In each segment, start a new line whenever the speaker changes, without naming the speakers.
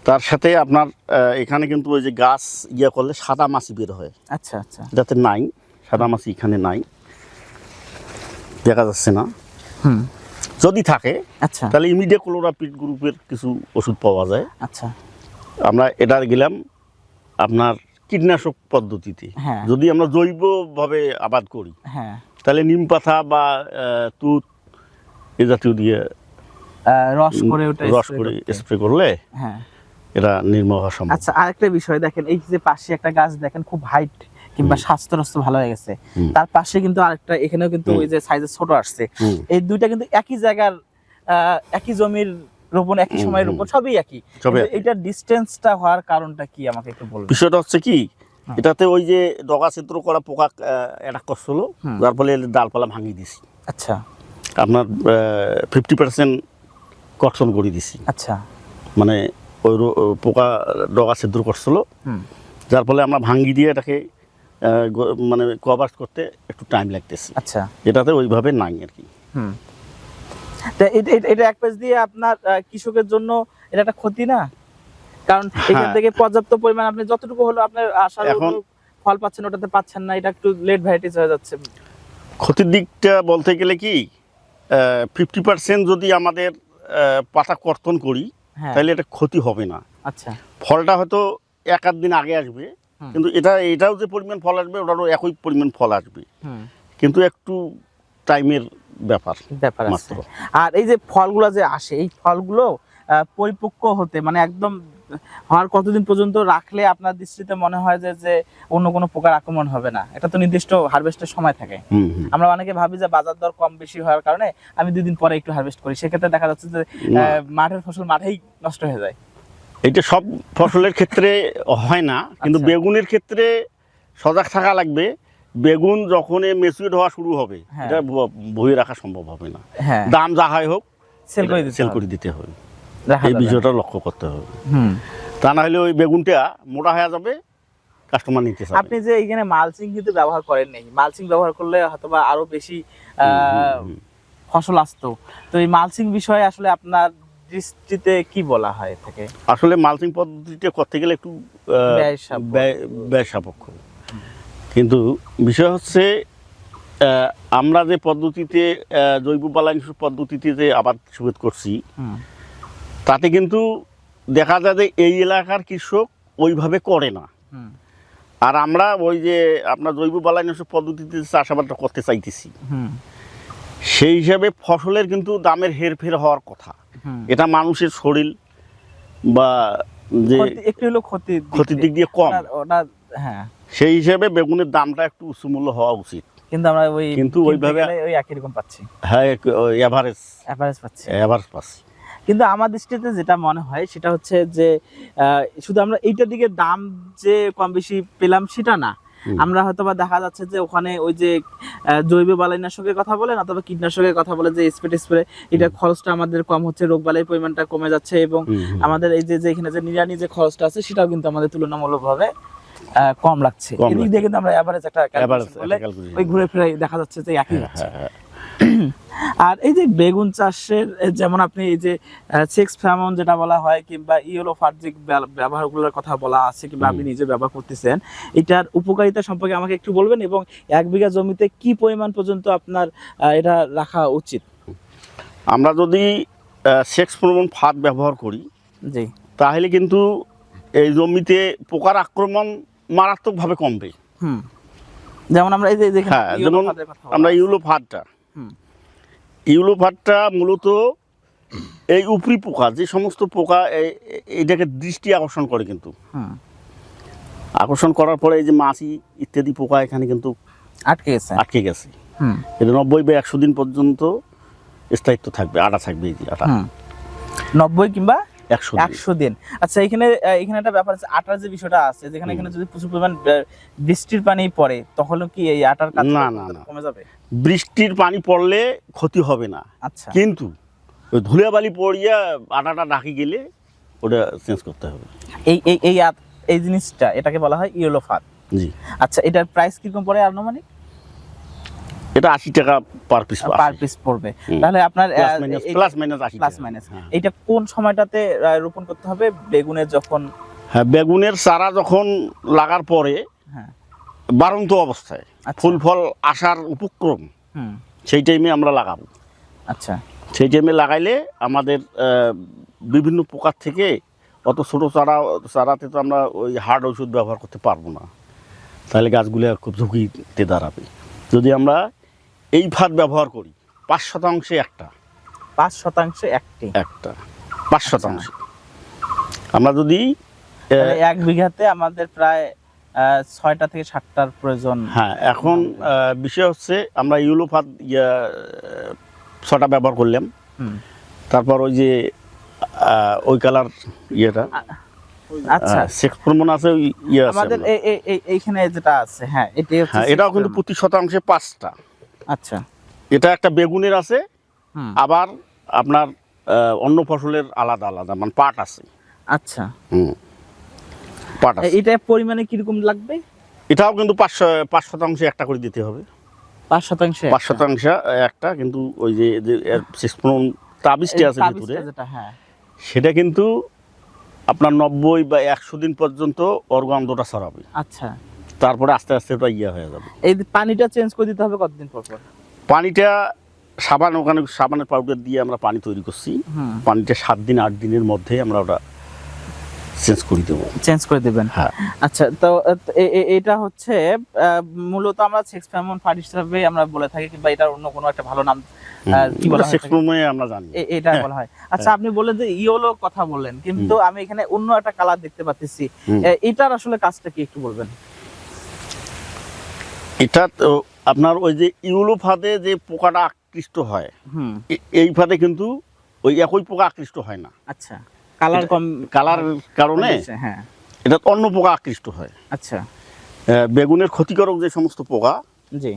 তার সাথে আপনার এখানে কিন্তু ওই যে গাছ ইয়ে করলে সাদা মাছি বের হয়।
আচ্ছা আচ্ছা,
যাতে নাই, সাদা মাছি এখানে নাই, দেখা যাচ্ছে না। যদি থাকে
আচ্ছা
তাহলে ইমিডাক্লোপিড গ্রুপের কিছু ওষুধ পাওয়া যায়।
আচ্ছা,
আমরা এটা গেলাম আপনার কীটনাশক পদ্ধতিতে। যদি আমরা জৈবভাবে আবাদ করি তাহলে নিম পাতা বা তুত এ জাতীয় দিয়ে
রস করে
স্প্রে করলে এটা নির্মূল হওয়া সম্ভব।
আচ্ছা, আরেকটা বিষয় দেখেন, এই যে পাশে একটা গাছ দেখেন খুব হাইট কিংবা স্বাস্থ্য ভালো হয়ে গেছে, তার পাশে কিন্তু আরেকটা, এখানেও কিন্তু ওই যে সাইজে ছোট আসছে। এই দুইটা কিন্তু একই জায়গার, একই জমির রোপণ, একই সময় রোপণ, সবই একই। এইটার ডিসটেন্সটা হওয়ার কারণটা কি আমাকে একটু বলুন।
বিষয়টা হচ্ছে কি, এটাতে ওই যে ডগা ছিদ্র করা পোকা অ্যাটাক করছিল, যার ফলে ডালপালা ভাঙিয়ে দিছি।
আচ্ছা,
আপনার 50% কর্ষণ করে দিছি।
আচ্ছা,
মানে ওই পোকা ডগা ছিদ্র করছিল, যার ফলে আমরা ভাঙ্গি দিয়ে এটাকে মানে কভার করতে একটু টাইম লাগতেছে।
আচ্ছা,
এটাতে ওইভাবে নাই আর কি।
এটা এক পেজ দিয়ে আপনার কৃষকের জন্য এটা একটা ক্ষতি না? কারণ এখান থেকে পর্যাপ্ত পরিমাণ আপনি যতটুকু হলো আপনার আশার ফল পাচ্ছেন, ওটাতে পাচ্ছেন না, এটা একটু লেট ভ্যারাইটিস হয়ে যাচ্ছে।
ক্ষতির দিকটা বলতে গেলে কি, 50% যদি আমাদের পাতা কর্তন করি তাহলে এটা ক্ষতি হবে না।
আচ্ছা,
ফলটা হয়তো এক আধ দিন আগে আসবে, কিন্তু এটাও যে পরিমাণ ফল আসবে ওটারও একই পরিমাণ ফল আসবে, কিন্তু একটু টাইমের ব্যাপার
আছে। আর এই যে ফলগুলো যে আসে, এই ফলগুলো পরিপক্ক হতে মানে একদম হওয়ার কতদিন পর্যন্ত রাখলে আপনার দৃষ্টিতে মনে হয় যে অন্য কোনো পোকার আক্রমণ হবে না? এটা তো নির্দিষ্ট হারভেস্টের সময় থাকে। আমরা অনেকে ভাবি যে বাজার দর কম বেশি হওয়ার কারণে আমি 2 দিন পরে একটু হারভেস্ট করি, সেক্ষেত্রে দেখা যাচ্ছে যে মাঠের ফসল মাঠেই নষ্ট হয়ে যায়।
এটা সব ফসলের ক্ষেত্রে হয় না, কিন্তু বেগুনের ক্ষেত্রে সজাগ থাকা লাগবে। বেগুন যখন ম্যাচিউরড হওয়া শুরু হবে, এটা বয়ে রাখা সম্ভব হবে না। দাম যা হয় হোক সেল করে দিতে হবে, এই বিষয়টা লক্ষ্য করতে হবে। তা না হলে ওই বেগুনটা মোটা হয়ে যাবে, কাস্টমার নিতে চাবে।
আপনি যে এখানে মালচিং কিন্তু ব্যবহার করেন নাই, মালচিং ব্যবহার করলে হয়তোবা আরো বেশি ফসল আসতো। তো এই মালচিং বিষয়ে আসলে আপনার দৃষ্টিতে কি বলা হয় থাকে?
আসলে মালচিং পদ্ধতিটা করতে গেলে একটু ব্যয় সাপেক্ষ, কিন্তু বিষয় হচ্ছে আমরা যে পদ্ধতিতে জৈব বালাংশ পদ্ধতিতে যে আবাদ সুবিধ করছি, তাতে কিন্তু দেখা যায় যে এই এলাকার কৃষক ওইভাবে করে না। আর আমরা ওই যে আপনার জৈব বালাংশ পদ্ধতিতে চাষাবাদটা করতে চাইতেছি, সেই হিসাবে ফসলের কিন্তু দামের হেরফের হওয়ার কথা। এটা মানুষের শরীর বা যে
একটু হলো
ক্ষতির দিক দিয়ে কম, সেই হিসাবে বেগুনের দামটা একটু উচ্চ মূল্য হওয়া উচিত।
কিন্তু ওইভাবে ওই একই রকম পাচ্ছি।
হ্যাঁ, এভারেজ পাচ্ছি।
কিন্তু আমার দৃষ্টিতে যেটা মনে হয় সেটা হচ্ছে যে শুধু আমরা এইটার দিকে দাম যে কম বেশি পেলাম সেটা না, আমরা হয়তোবা দেখা যাচ্ছে যে ওখানে ওই যে জৈব বালাইনাশকের কথা বলেন অথবা কীটনাশকের কথা বলে যে স্প্রে এটা খরচটা আমাদের কম হচ্ছে, রোগ বালাইয়ের পরিমাণটা কমে যাচ্ছে, এবং আমাদের এই যে এখানে যে নিড়ানি যে খরচটা আছে সেটাও কিন্তু আমাদের তুলনামূলকভাবে কম লাগছে। এদিক দিয়ে কিন্তু আমরা এভারেজ একটা ক্যালকুলেশন করলে ওই ঘুরে ফিরে দেখা যাচ্ছে যে একই হচ্ছে। আর এই যে বেগুন চাষের যেমন আপনি এই যে সেক্স ফেরোমন যেটা বলা হয় কিংবা ইয়েলোফার্জিক ব্যবহারগুলোর কথা বলা আছে কিংবা আপনি নিজে ব্যবহার করতেছেন, এটার উপকারিতা সম্পর্কে আমাকে একটু বলবেন, এবং 1 বিঘা জমিতে কি পরিমাণ পর্যন্ত আপনার এটা রাখা উচিত?
আমরা যদি সেক্স ফেরোমন ফাঁদ ব্যবহার করি
জি,
তাহলে কিন্তু এই জমিতে পোকার আক্রমণ মারাত্মকভাবে কমবে।
যেমন আমরা এই যে
যেমন আমরা ইউলোফাটটা মূলত এই উপরি পোকা, যে সমস্ত পোকা এইটাকে দৃষ্টি আকর্ষণ করে, কিন্তু আকর্ষণ করার পরে এই যে মাছি ইত্যাদি পোকা এখানে কিন্তু আটকে গেছে। এটা 90 বা 100 দিন পর্যন্ত স্থায়িত্ব থাকবে, আটা থাকবে, এই যে আটা
90 কিংবা
100
দিন। আচ্ছা, এখানে একটা ব্যাপার আছে, আটার যে বিষয়টা আছে, যেখানে এখানে যদি প্রচুর পরিমাণ বৃষ্টির পানি পড়ে তখন কি এই আটার কাজ কমে যাবে?
বৃষ্টির পানি পড়লে ক্ষতি হবে না, আচ্ছা, কিন্তু ওই ধুলাবালি পড়িয়া আটাটা ঢাকি গেলে ওটা চেঞ্জ করতে হবে।
এই জিনিসটা এটাকে বলা হয় ইয়েলো ফাদ।
জি।
আচ্ছা, এটার প্রাইস কিরকম পড়ে আনুমানিক?
এটা 80 টাকা পার পিস
পড়বে। তাহলে আপনার
প্লাস মাইনাস 80
প্লাস মাইনাস। এটা কোন সময়টাতে রোপণ করতে হবে? বেগুনের যখন,
হ্যাঁ, বেগুনের চারা যখন লাগার পরে,
হ্যাঁ,
বাড়ন্ত অবস্থায়,
আচ্ছা।
ফুল ফল আসার উপক্রম, সেই টাইমে আমরা লাগাবো।
আচ্ছা,
সেই টাইমে লাগাইলে আমাদের বিভিন্ন পোকার থেকে, অত ছোটো চারাতে তো আমরা ওই হার্ড ওষুধ ব্যবহার করতে পারবো না, তাহলে গাছগুলো খুব ঝুঁকিতে দাঁড়াবে। যদি আমরা এই ফাঁদ ব্যবহার করি, 5% একটা,
5%
একটা 5%, আমরা যদি
1 বিঘাতে আমাদের প্রায় 6টা থেকে 7টার প্রয়োজন।
হ্যাঁ, এখন বিষয় হচ্ছে আমরা ইউলো ফাঁদ 6টা ব্যবহার করলাম, তারপর ওই যে ওই কালার ইয়েটা,
আচ্ছা,
সেক্স হরমোন আছে, ওই ইয়ে আছে
আমাদের এইখানে যেটা আছে, হ্যাঁ,
এটাও কিন্তু প্রতি শতাংশে 5টা।
আচ্ছা,
এটা একটা বেগুনের আছে, আবার আপনার অন্য ফসলের আলাদা আলাদা মানে পাট আছে।
আচ্ছা,
পাট আছে।
এটা পরিমাণে কিরকম লাগবে?
এটাও কিন্তু 5% একটা করে দিতে হবে।
5%
একটা, কিন্তু ওই যে সেক্স হরমোন তাবিজটা আছে ভিতরে,
হ্যাঁ,
সেটা কিন্তু আপনার 90 বা 100 দিন পর্যন্ত অর্গানটা ছড়াবে।
আচ্ছা,
তারপরে আস্তে আস্তে ওটা হয়ে যাবে।
এই পানিটা চেঞ্জ করে দিতে হবে কতদিন পর পর?
পানিটা ওখানে সাবানের পাউডার দিয়ে আমরা পানি তৈরি করছি, পানিটা 7 দিন 8 দিনের মধ্যে আমরা ওটা চেঞ্জ করে দেবেন।
হ্যাঁ, আচ্ছা, তো এটা হচ্ছে মূলত আমরা সেক্স ফেরোমন ফাঁদ হিসেবে আমরা বলে থাকি, কিংবা এটার অন্য কোনো একটা ভালো নাম কি বলা হয়?
সেক্স ফেরোমন আমরা জানি,
এটা বলা হয়। আচ্ছা, আপনি বললেন যে ইয়েলো কথা বললেন, কিন্তু আমি এখানে অন্য একটা কালার দেখতে পাচ্ছি, এটার আসলে কাজটা কি একটু বলবেন?
এটা তো আপনার ওই যে ইউলো ফাঁদে যে পোকাটা আকৃষ্ট হয়, এই ফাঁদে কিন্তু ওই একই পোকা আকৃষ্ট হয় না।
আচ্ছা, কালার
কারণে,
হ্যাঁ,
এটা অন্য পোকা আকৃষ্ট হয়।
আচ্ছা,
বেগুনের ক্ষতিকারক যে সমস্ত পোকা,
জি,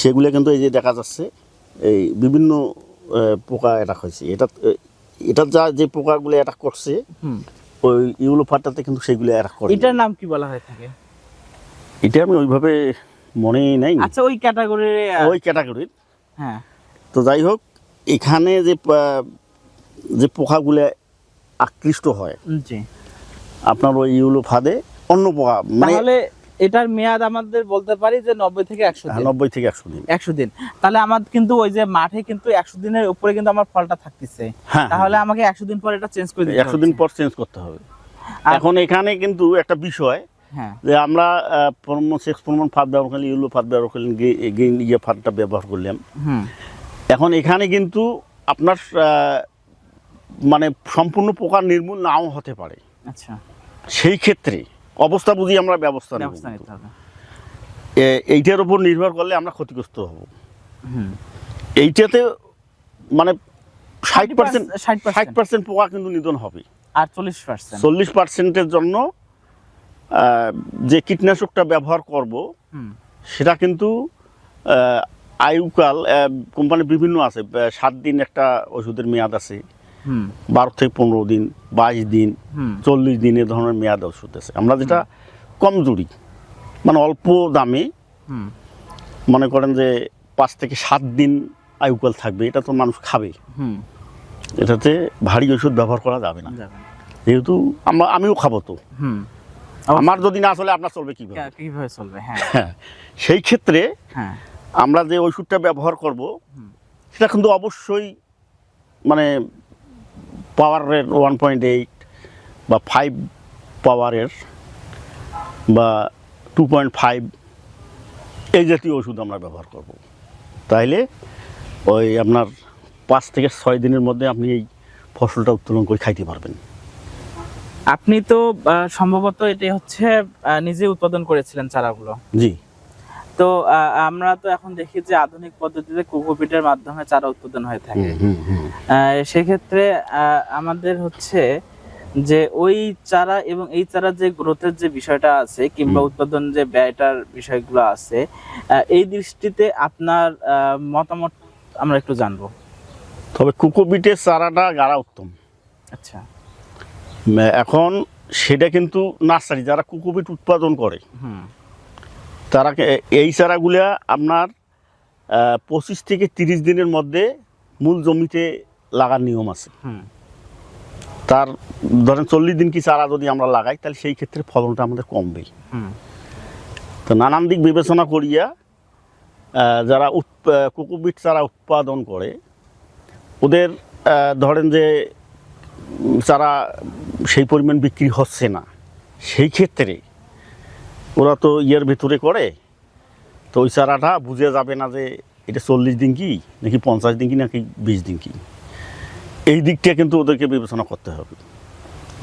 সেগুলো কিন্তু এই যে দেখা যাচ্ছে, এই বিভিন্ন পোকা অ্যাটাক হয়েছে। এটা যে পোকাগুলো অ্যাটাক করছে, ওই ইউলো ফাঁদটাতে কিন্তু সেগুলো অ্যাটাক করে।
এটার নাম কি বলা হয়ে থাকে?
এটা আমি ওইভাবে মনে নাই।
আচ্ছা, ওই ক্যাটাগরির, হ্যাঁ।
তো যাই হোক, এখানে যে পোকাগুলো আকৃষ্ট হয়, জি, আপনার ওই ইউলো ফাঁদে অন্য পোকা, মানে
তাহলে এটার মেয়াদ আমাদের বলতে পারি যে 90 থেকে 100 দিন।
90 থেকে 100 দিন।
100 দিন। তাহলে আমার কিন্তু ওই যে মাঠে কিন্তু 100 দিনের উপরে কিন্তু আমার ফলটা থাকতেছে। তাহলে আমাকে 100 দিন পর এটা চেঞ্জ করে দিতে হবে।
100 দিন পর চেঞ্জ করতে হবে। এখন এখানে কিন্তু একটা বিষয়, যে আমরা সেক্স হরমোন ফাঁদ ব্যবহার করলে, ইউলো ফাঁদ ব্যবহার করলেন, গ্রিন ফাঁদটা ব্যবহার করলাম। এখন এখানে কিন্তু আপনার মানে সম্পূর্ণ পোকা নির্মূল নাও হতে পারে। আচ্ছা, সেই ক্ষেত্রে অবস্থা বুঝি আমরা ব্যবস্থা নিতে হবে। এইটার উপর নির্ভর করলে আমরা ক্ষতিগ্রস্ত হব। এইটাতে মানে 60% পোকা কিন্তু নিধন হবে,
আর
40%-এর জন্য যে কীটনাশকটা ব্যবহার করব, সেটা কিন্তু আয়ুকাল কোম্পানি বিভিন্ন আছে। 7 দিন একটা ওষুধের মেয়াদ আছে, 12 থেকে 15 দিন, 22 দিন, 40 দিন, এ ধরনের মেয়াদ ওষুধ আছে। আমরা যেটা কমজোরি, মানে অল্প দামে, মনে করেন যে 5 থেকে 7 দিন আয়ুকাল থাকবে, এটা তো মানুষ খাবে, এটাতে ভারী ওষুধ ব্যবহার করা যাবে না। যেহেতু আমিও খাবো, তো আমার যদি না চলে আপনার চলবে কিভাবে চলবে? হ্যাঁ, সেই ক্ষেত্রে আমরা যে ওষুধটা ব্যবহার করব, সেটা কিন্তু অবশ্যই মানে পাওয়ারের 1.8 বা 5 পাওয়ারের বা 2.5 এই জাতীয় ওষুধ আমরা ব্যবহার করব। তাইলে ওই আপনার 5 থেকে 6 দিনের মধ্যে আপনি এই ফসলটা উত্তোলন করে খাইতে পারবেন।
আপনি তো সম্ভবত এটাই হচ্ছে নিজে উৎপাদন করেছিলেন চারাগুলো?
জি।
তো আমরা তো এখন দেখি যে আধুনিক পদ্ধতিতে কোকোপিটের মাধ্যমে চারা উৎপাদন হয়ে থাকে। সেক্ষেত্রে আমাদের হচ্ছে যে ওই চারা এবং এই চারা যে গ্রোথের যে বিষয়টা আছে, কিংবা উৎপাদন যে ব্যয়টার বিষয়গুলো আছে, এই দৃষ্টিতে আপনার মতামত আমরা একটু জানবো।
তবে কোকোপিটের চারাটা গাড়া উত্তম।
আচ্ছা,
এখন সেটা কিন্তু নার্সারি যারা কোকোপিট উৎপাদন করে, তারা এই চারাগুলা আপনার 25 থেকে 30 দিনের মধ্যে মূল জমিতে লাগার নিয়ম আছে। তার ধরেন 40 দিন কি চারা যদি আমরা লাগাই তাহলে সেই ক্ষেত্রে ফলনটা আমাদের কমবে। তো নানান দিক বিবেচনা করিয়া যারা কোকোপিট চারা উৎপাদন করে ওদের ধরেন যে চারা সেই পরিমাণ বিক্রি হচ্ছে না, সেই ক্ষেত্রে ওরা তো ইয়ের ভেতরে করে, তো ওই চারাটা বুঝে যাবে না যে এটা 40 দিন কি নাকি 50 দিন কি নাকি 20 দিন কি, এই দিকটা কিন্তু ওদেরকে বিবেচনা করতে হবে।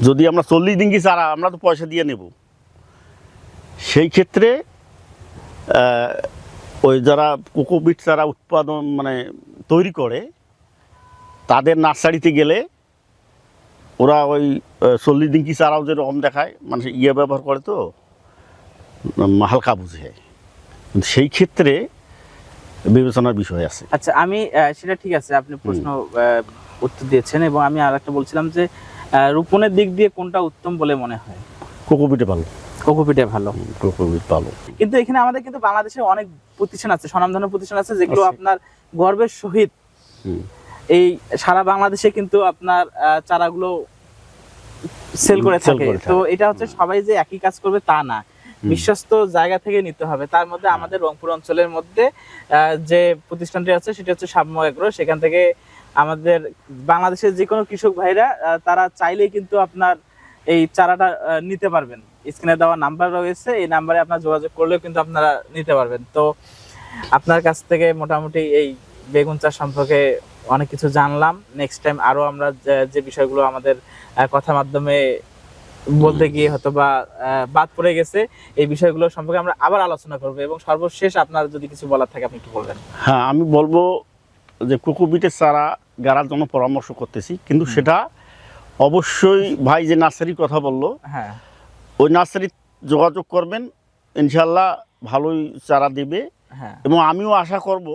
যদি আমরা 40 দিন কি চারা আমরা তো পয়সা দিয়ে নেব, সেই ক্ষেত্রে ওই যারা কোকোপিট চারা উৎপাদন মানে তৈরি করে তাদের নার্সারিতে গেলে ওরা ওই 40 দিন কি চারাও যেরকম দেখায় মানুষ ইয়ে ব্যবহার করে তো হালকা বুঝে, সেই ক্ষেত্রে বিবেচনার বিষয় আছে।
আচ্ছা, আমি সেটা ঠিক আছে, আপনি প্রশ্ন উত্তর দিয়েছেন এবং আমি আরেকটা বলছিলাম যে রোপণের দিক দিয়ে কোনটা উত্তম বলে মনে হয়?
কোকোপিটে ভালো।
কোকোপিটে ভালো,
কোকোপিট ভালো।
কিন্তু এখানে আমাদের কিন্তু বাংলাদেশে অনেক প্রতিষ্ঠান আছে, স্বনামধন্য প্রতিষ্ঠান আছে যেগুলো আপনার গর্বের সহিত এই সারা বাংলাদেশে কিন্তু আপনার চারাগুলো সেল করে থাকে। তো এটা হচ্ছে সবাই যে একই কাজ করবে তা না, বিশ্বস্ত জায়গা থেকে নিতে হবে। তার মধ্যে আমাদের রংপুর অঞ্চলের মধ্যে যে প্রতিষ্ঠানটি আছে সেটা হচ্ছে সাম্য এগ্রো। সেখান থেকে আমাদের বাংলাদেশের যে কোনো কৃষক ভাইরা তারা চাইলেই কিন্তু আপনার এই চারাটা নিতে পারবেন। স্ক্রিনে দেওয়া নাম্বার রয়েছে, এই নাম্বারে আপনার যোগাযোগ করলেও কিন্তু আপনারা নিতে পারবেন। তো আপনার কাছ থেকে মোটামুটি এই বেগুন চাষ সম্পর্কে অনেক কিছু জানলাম। নেক্সট টাইম আরো আমরা যে বিষয়গুলো আমাদের কথার মাধ্যমে বলতে গিয়ে হয়তো বা বাদ পড়ে গেছে, এই বিষয়গুলো সম্পর্কে আমরা আবার আলোচনা করবো। এবং সর্বশেষ আপনার যদি কিছু বলার থাকে আপনি একটু বলবেন।
হ্যাঁ, আমি বলবো যে কোকোপিটের চারা গাড়ার জন্য পরামর্শ করতেছি, কিন্তু সেটা অবশ্যই ভাই যে নার্সারির কথা বললো, হ্যাঁ, ওই নার্সারি যোগাযোগ করবেন, ইনশাল্লাহ ভালোই চারা দেবে। এবং আমিও আশা করব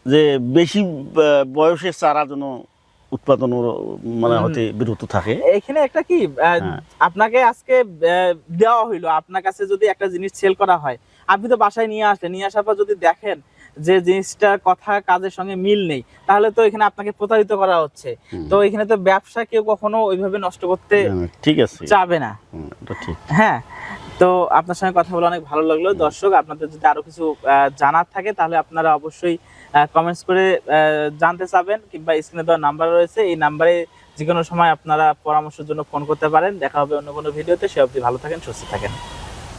যে বেশি বয়সের চারা যেন উৎপাদন মানে হতে বিরত থাকে।
এখানে একটা কি আপনাকে আজকে দেওয়া হইলো, আপনার কাছে যদি একটা জিনিস সেল করা হয়, আপনি তো বাসায় নিয়ে আসলেন, নিয়ে আসার পর যদি দেখেন যে জিনিসটার কথা কাজের সঙ্গে মিল নেই, তাহলে তো এখানে আপনাকে প্রতারিত করা হচ্ছে। তো এখানে তো ব্যবসা কেউ কখনো ওইভাবে নষ্ট করতে
ঠিক আছে চাবে না।
হ্যাঁ, তো আপনার সঙ্গে কথা বলে অনেক ভালো লাগলো। দর্শক, আপনাদের যদি আরো কিছু জানার থাকে তাহলে আপনারা অবশ্যই কমেন্টস করে জানতে চাবেন, কিংবা স্ক্রিনে দেওয়া নাম্বার রয়েছে, এই নাম্বারে যে কোনো সময় আপনারা পরামর্শের জন্য ফোন করতে পারেন। দেখা হবে অন্য কোনো ভিডিওতে। সে অবধি ভালো থাকেন, সুস্থ থাকেন।